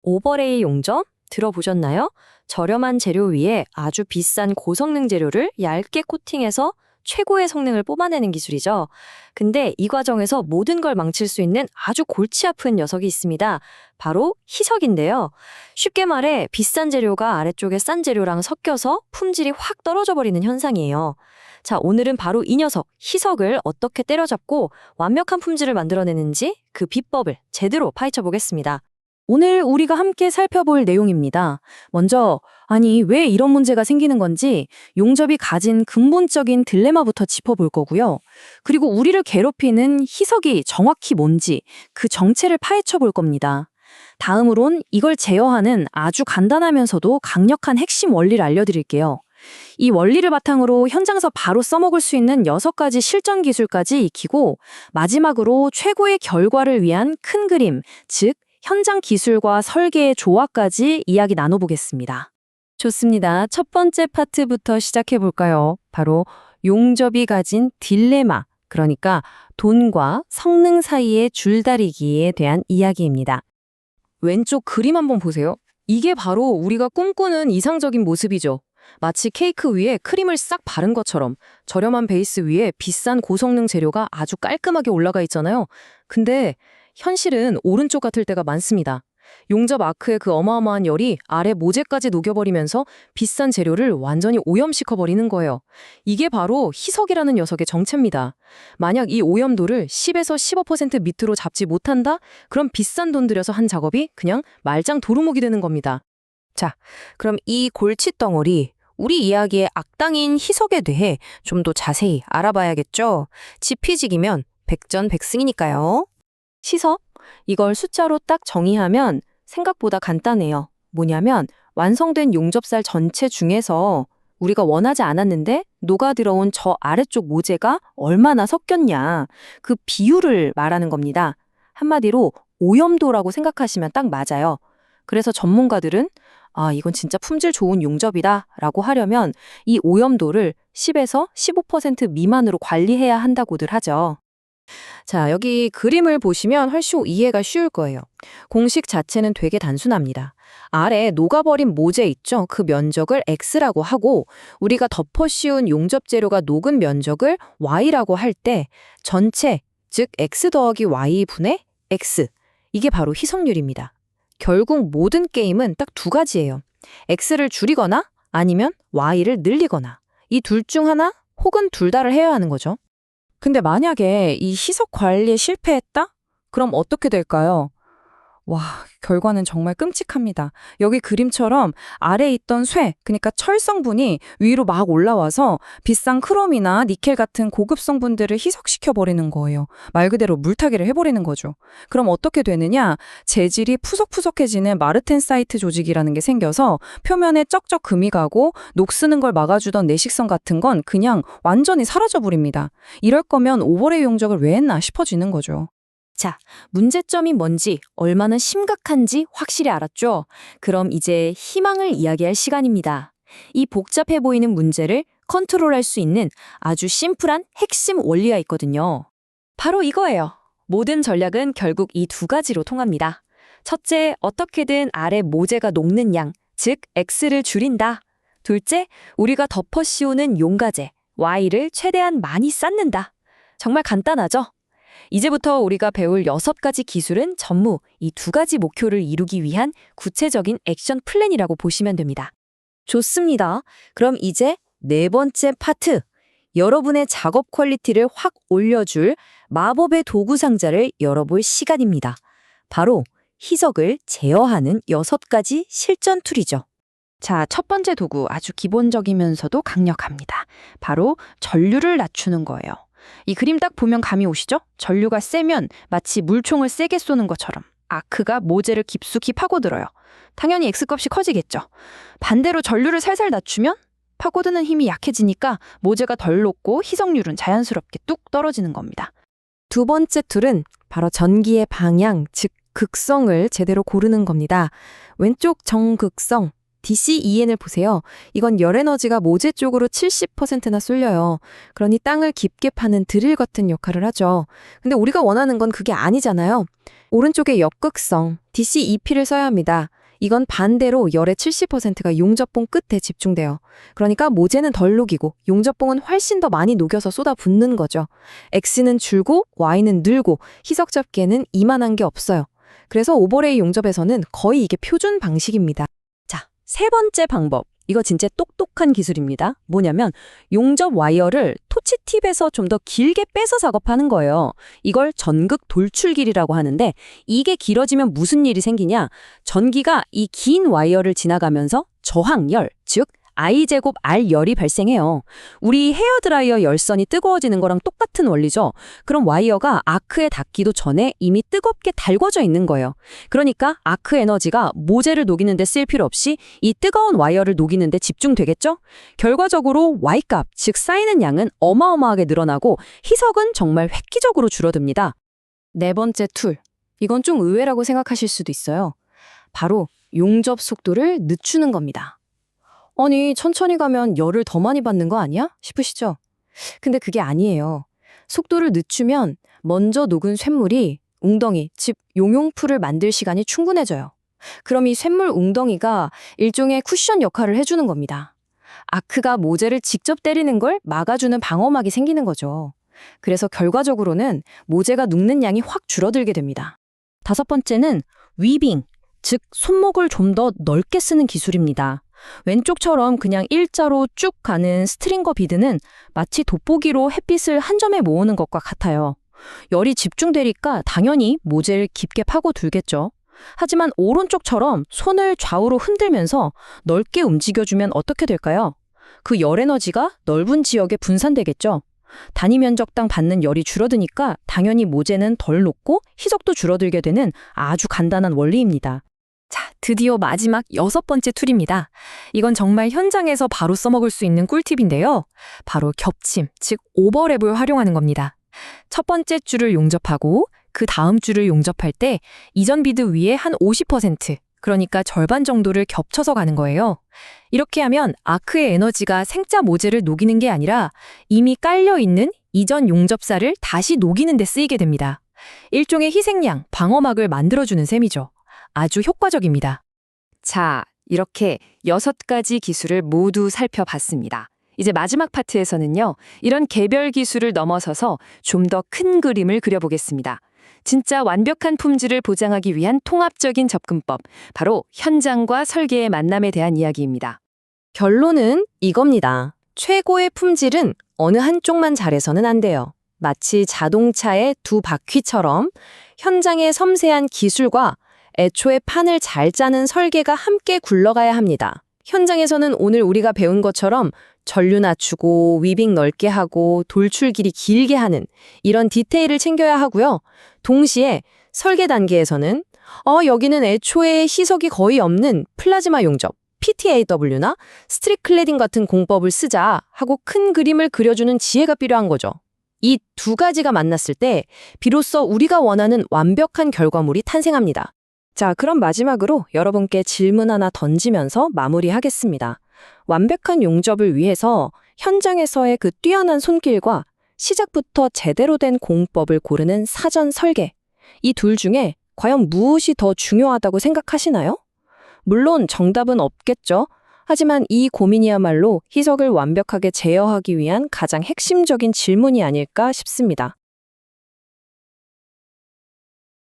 오버레이 용접? 들어보셨나요? 저렴한 재료 위에 아주 비싼 고성능 재료를 얇게 코팅해서 최고의 성능을 뽑아내는 기술이죠. 근데 이 과정에서 모든 걸 망칠 수 있는 아주 골치 아픈 녀석이 있습니다. 바로 희석인데요. 쉽게 말해 비싼 재료가 아래쪽에 싼 재료랑 섞여서 품질이 확 떨어져 버리는 현상이에요. 자, 오늘은 바로 이 녀석, 희석을 어떻게 때려잡고 완벽한 품질을 만들어내는지 그 비법을 제대로 파헤쳐 보겠습니다. 오늘 우리가 함께 살펴볼 내용입니다. 먼저, 왜 이런 문제가 생기는 건지 용접이 가진 근본적인 딜레마부터 짚어볼 거고요. 그리고 우리를 괴롭히는 희석이 정확히 뭔지 그 정체를 파헤쳐 볼 겁니다. 다음으론 이걸 제어하는 아주 간단하면서도 강력한 핵심 원리를 알려드릴게요. 이 원리를 바탕으로 현장에서 바로 써먹을 수 있는 6가지 실전 기술까지 익히고 마지막으로 최고의 결과를 위한 큰 그림, 즉 현장 기술과 설계의 조화까지 이야기 나눠보겠습니다. 좋습니다. 첫 번째 파트부터 시작해 볼까요? 바로 용접이 가진 딜레마, 그러니까 돈과 성능 사이의 줄다리기에 대한 이야기입니다. 왼쪽 그림 한번 보세요. 이게 바로 우리가 꿈꾸는 이상적인 모습이죠. 마치 케이크 위에 크림을 싹 바른 것처럼 저렴한 베이스 위에 비싼 고성능 재료가 아주 깔끔하게 올라가 있잖아요. 근데 현실은 오른쪽 같을 때가 많습니다. 용접 아크의 그 어마어마한 열이 아래 모재까지 녹여버리면서 비싼 재료를 완전히 오염시켜버리는 거예요. 이게 바로 희석이라는 녀석의 정체입니다. 만약 이 오염도를 10에서 15% 밑으로 잡지 못한다? 그럼 비싼 돈 들여서 한 작업이 그냥 말짱 도루묵이 되는 겁니다. 자, 그럼 이 골칫덩어리, 우리 이야기의 악당인 희석에 대해 좀 더 자세히 알아봐야겠죠? 지피지기면 백전백승이니까요. 희석? 이걸 숫자로 딱 정의하면 생각보다 간단해요. 뭐냐면 완성된 용접살 전체 중에서 우리가 원하지 않았는데 녹아들어온 저 아래쪽 모재가 얼마나 섞였냐, 그 비율을 말하는 겁니다. 한마디로 오염도라고 생각하시면 딱 맞아요. 그래서 전문가들은 이건 진짜 품질 좋은 용접이다 라고 하려면 이 오염도를 10에서 15% 미만으로 관리해야 한다고들 하죠. 자, 여기 그림을 보시면 훨씬 이해가 쉬울 거예요. 공식 자체는 되게 단순합니다. 아래 녹아버린 모재 있죠? 그 면적을 X라고 하고 우리가 덮어 씌운 용접 재료가 녹은 면적을 Y라고 할 때 전체, 즉 X 더하기 Y 분의 X, 이게 바로 희석률입니다. 결국 모든 게임은 딱 두 가지예요. X를 줄이거나 아니면 Y를 늘리거나, 이 둘 중 하나 혹은 둘 다를 해야 하는 거죠. 근데 만약에 이 희석 관리에 실패했다? 그럼 어떻게 될까요? 와, 결과는 정말 끔찍합니다. 여기 그림처럼 아래에 있던 쇠, 그러니까 철 성분이 위로 막 올라와서 비싼 크롬이나 니켈 같은 고급 성분들을 희석시켜 버리는 거예요. 말 그대로 물타기를 해버리는 거죠. 그럼 어떻게 되느냐? 재질이 푸석푸석해지는 마르텐사이트 조직이라는 게 생겨서 표면에 쩍쩍 금이 가고 녹쓰는 걸 막아주던 내식성 같은 건 그냥 완전히 사라져 버립니다. 이럴 거면 오버레이 용접을 왜 했나 싶어지는 거죠. 자, 문제점이 뭔지, 얼마나 심각한지 확실히 알았죠? 그럼 이제 희망을 이야기할 시간입니다. 이 복잡해 보이는 문제를 컨트롤할 수 있는 아주 심플한 핵심 원리가 있거든요. 바로 이거예요. 모든 전략은 결국 이 두 가지로 통합니다. 첫째, 어떻게든 아래 모재가 녹는 양, 즉 X를 줄인다. 둘째, 우리가 덮어 씌우는 용가제, Y를 최대한 많이 쌓는다. 정말 간단하죠? 이제부터 우리가 배울 6가지 기술은 전부 이 두 가지 목표를 이루기 위한 구체적인 액션 플랜이라고 보시면 됩니다. 좋습니다. 그럼 이제 네 번째 파트, 여러분의 작업 퀄리티를 확 올려줄 마법의 도구 상자를 열어볼 시간입니다. 바로 희석을 제어하는 6가지 실전 툴이죠. 자, 첫 번째 도구, 아주 기본적이면서도 강력합니다. 바로 전류를 낮추는 거예요. 이 그림 딱 보면 감이 오시죠? 전류가 세면 마치 물총을 세게 쏘는 것처럼 아크가 모재를 깊숙이 파고들어요. 당연히 X값이 커지겠죠. 반대로 전류를 살살 낮추면 파고드는 힘이 약해지니까 모재가 덜 녹고 희석률은 자연스럽게 뚝 떨어지는 겁니다. 두 번째 툴은 바로 전기의 방향, 즉 극성을 제대로 고르는 겁니다. 왼쪽 정극성, DCEN을 보세요. 이건 열 에너지가 모재 쪽으로 70%나 쏠려요. 그러니 땅을 깊게 파는 드릴 같은 역할을 하죠. 근데 우리가 원하는 건 그게 아니잖아요. 오른쪽에 역극성, DCEP를 써야 합니다. 이건 반대로 열의 70%가 용접봉 끝에 집중돼요. 그러니까 모재는 덜 녹이고 용접봉은 훨씬 더 많이 녹여서 쏟아붓는 거죠. X는 줄고 Y는 늘고 희석 잡기에는 이만한 게 없어요. 그래서 오버레이 용접에서는 거의 이게 표준 방식입니다. 자, 세 번째 방법. 이거 진짜 똑똑한 기술입니다. 뭐냐면 용접 와이어를 토치 팁에서 좀 더 길게 빼서 작업하는 거예요. 이걸 전극 돌출길이라고 하는데 이게 길어지면 무슨 일이 생기냐? 전기가 이 긴 와이어를 지나가면서 저항열, 즉 I제곱 R 열이 발생해요. 우리 헤어드라이어 열선이 뜨거워지는 거랑 똑같은 원리죠. 그럼 와이어가 아크에 닿기도 전에 이미 뜨겁게 달궈져 있는 거예요. 그러니까 아크 에너지가 모재를 녹이는 데 쓸 필요 없이 이 뜨거운 와이어를 녹이는 데 집중되겠죠? 결과적으로 Y값, 즉 쌓이는 양은 어마어마하게 늘어나고 희석은 정말 획기적으로 줄어듭니다. 네 번째 툴. 이건 좀 의외라고 생각하실 수도 있어요. 바로 용접 속도를 늦추는 겁니다. 아니, 천천히 가면 열을 더 많이 받는 거 아니야? 싶으시죠? 근데 그게 아니에요. 속도를 늦추면 먼저 녹은 쇳물이 웅덩이, 즉 용용풀을 만들 시간이 충분해져요. 그럼 이 쇳물 웅덩이가 일종의 쿠션 역할을 해주는 겁니다. 아크가 모재를 직접 때리는 걸 막아주는 방어막이 생기는 거죠. 그래서 결과적으로는 모재가 녹는 양이 확 줄어들게 됩니다. 다섯 번째는 위빙, 즉 손목을 좀 더 넓게 쓰는 기술입니다. 왼쪽처럼 그냥 일자로 쭉 가는 스트링거 비드는 마치 돋보기로 햇빛을 한 점에 모으는 것과 같아요. 열이 집중되니까 당연히 모재를 깊게 파고들겠죠. 하지만 오른쪽처럼 손을 좌우로 흔들면서 넓게 움직여주면 어떻게 될까요? 그 열 에너지가 넓은 지역에 분산되겠죠. 단위 면적당 받는 열이 줄어드니까 당연히 모재는 덜 녹고 희석도 줄어들게 되는 아주 간단한 원리입니다. 자, 드디어 마지막 여섯 번째 툴입니다. 이건 정말 현장에서 바로 써먹을 수 있는 꿀팁인데요. 바로 겹침, 즉 오버랩을 활용하는 겁니다. 첫 번째 줄을 용접하고 그 다음 줄을 용접할 때 이전 비드 위에 한 50%, 그러니까 절반 정도를 겹쳐서 가는 거예요. 이렇게 하면 아크의 에너지가 생짜 모재를 녹이는 게 아니라 이미 깔려있는 이전 용접사를 다시 녹이는 데 쓰이게 됩니다. 일종의 희생양, 방어막을 만들어주는 셈이죠. 아주 효과적입니다. 자, 이렇게 6가지 기술을 모두 살펴봤습니다. 이제 마지막 파트에서는요, 이런 개별 기술을 넘어서서 좀 더 큰 그림을 그려보겠습니다. 진짜 완벽한 품질을 보장하기 위한 통합적인 접근법, 바로 현장과 설계의 만남에 대한 이야기입니다. 결론은 이겁니다. 최고의 품질은 어느 한쪽만 잘해서는 안 돼요. 마치 자동차의 두 바퀴처럼 현장의 섬세한 기술과 애초에 판을 잘 짜는 설계가 함께 굴러가야 합니다. 현장에서는 오늘 우리가 배운 것처럼 전류 낮추고 위빙 넓게 하고 돌출 길이 길게 하는 이런 디테일을 챙겨야 하고요. 동시에 설계 단계에서는 여기는 애초에 희석이 거의 없는 플라즈마 용접, PTAW나 스트릭 클래딩 같은 공법을 쓰자 하고 큰 그림을 그려주는 지혜가 필요한 거죠. 이 두 가지가 만났을 때 비로소 우리가 원하는 완벽한 결과물이 탄생합니다. 자, 그럼 마지막으로 여러분께 질문 하나 던지면서 마무리하겠습니다. 완벽한 용접을 위해서 현장에서의 그 뛰어난 손길과 시작부터 제대로 된 공법을 고르는 사전 설계, 이 둘 중에 과연 무엇이 더 중요하다고 생각하시나요? 물론 정답은 없겠죠. 하지만 이 고민이야말로 희석을 완벽하게 제어하기 위한 가장 핵심적인 질문이 아닐까 싶습니다.